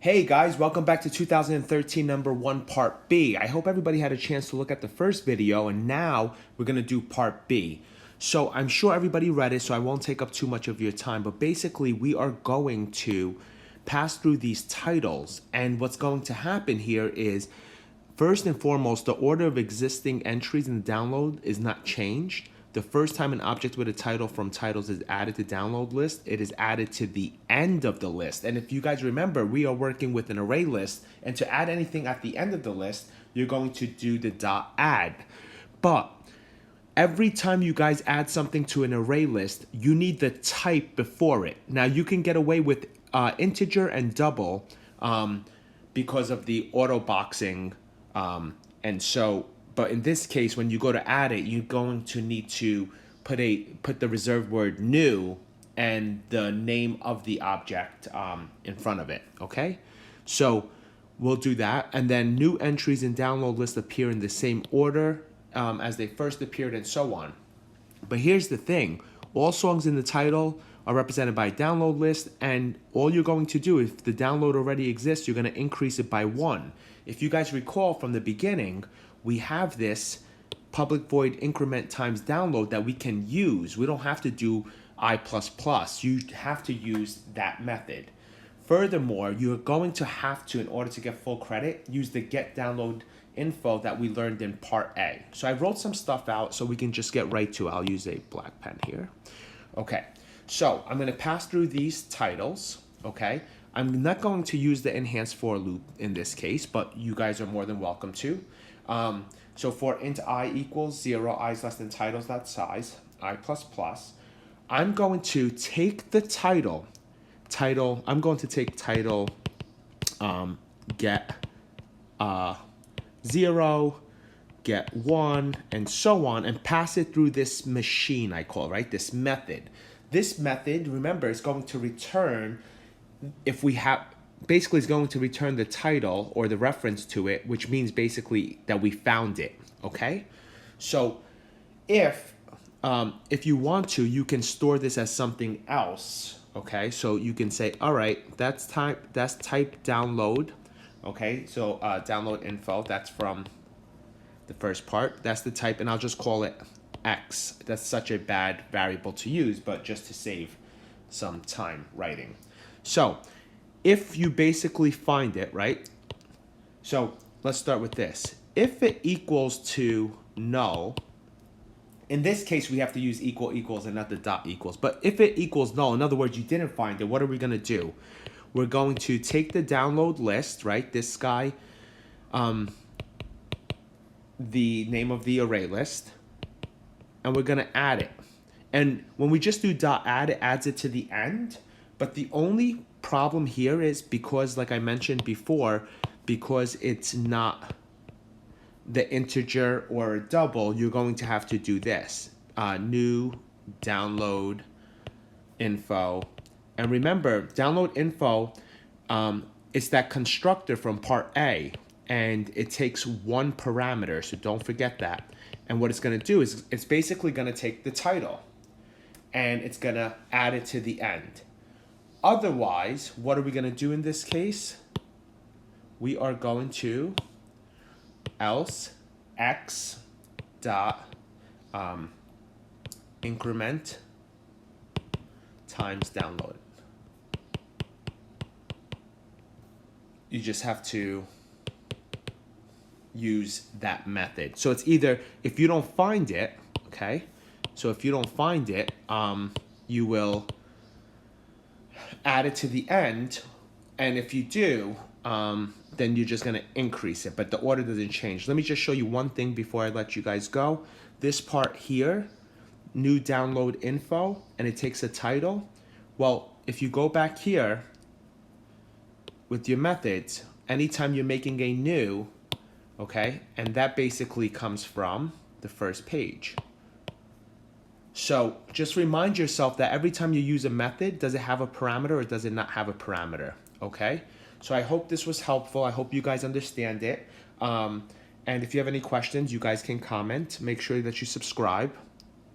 Hey guys, welcome back to 2013 number 1 part B. I hope everybody had a chance to look at the first video, and now we're going to do part B. So I'm sure everybody read it, so I won't take up too much of your time, but basically we are going to pass through these titles, and what's going to happen here is, first and foremost, the order of existing entries in the download is not changed. The first time an object with a title from titles is added to download list, it is added to the end of the list. And if you guys remember, we are working with an array list, and to add anything at the end of the list, you're going to do the .add. But every time you guys add something to an array list, you need the type before it. Now you can get away with integer and double because of the auto boxing, but in this case, when you go to add it, you're going to need to put the reserved word new and the name of the object in front of it. Okay, so we'll do that, and then new entries in download list appear in the same order as they first appeared, and so on. But here's the thing: all songs in the title are represented by a download list, and all you're going to do, if the download already exists, you're going to increase it by 1. If you guys recall from the beginning, we have this public void increment times download that we can use. We don't have to do I++. You have to use that method. Furthermore, you're going to have to, in order to get full credit, use the get download info that we learned in part A. So I wrote some stuff out so we can just get right to it. I'll use a black pen here. Okay, so I'm going to pass through these titles, okay? I'm not going to use the enhanced for loop in this case, but you guys are more than welcome to. So for int I equals 0, I is less than titles.size, I++, I'm going to take the title, I'm going to take title, get 0, get 1, and so on, and pass it through this machine I call, right, this method. This method, remember, is going to return, if we have, basically is going to return the title or the reference to it, which means basically that we found it, okay? So if you want to, you can store this as something else, okay? So you can say, all right, that's type download, okay? So download info, that's from the first part, that's the type, and I'll just call it X. That's such a bad variable to use, but just to save some time writing. So if you basically find it, right? So let's start with this. If it equals to null, in this case, we have to use equal equals and not the dot equals. But if it equals null, in other words, you didn't find it, what are we going to do? We're going to take the download list, right? This guy, the name of the array list, and we're going to add it. And when we just do .add, it adds it to the end. But the only problem here is because, like I mentioned before, because it's not the integer or a double, you're going to have to do this. New download info. And remember, download info is that constructor from part A, and it takes 1 parameter, so don't forget that. And what it's going to do is it's basically going to take the title, and it's going to add it to the end. Otherwise, what are we going to do in this case? We are going to else x dot increment times download. You just have to use that method. So it's either, if you don't find it, okay? So if you don't find it, you will add it to the end, and if you do, then you're just going to increase it, but the order doesn't change. Let me just show you one thing before I let you guys go. This part here, new download info, and it takes a title. Well, if you go back here with your methods, anytime you're making a new, okay, and that basically comes from the first page. So just remind yourself that every time you use a method, does it have a parameter or does it not have a parameter? Okay, so I hope this was helpful. I hope you guys understand it. And if you have any questions, you guys can comment. Make sure that you subscribe.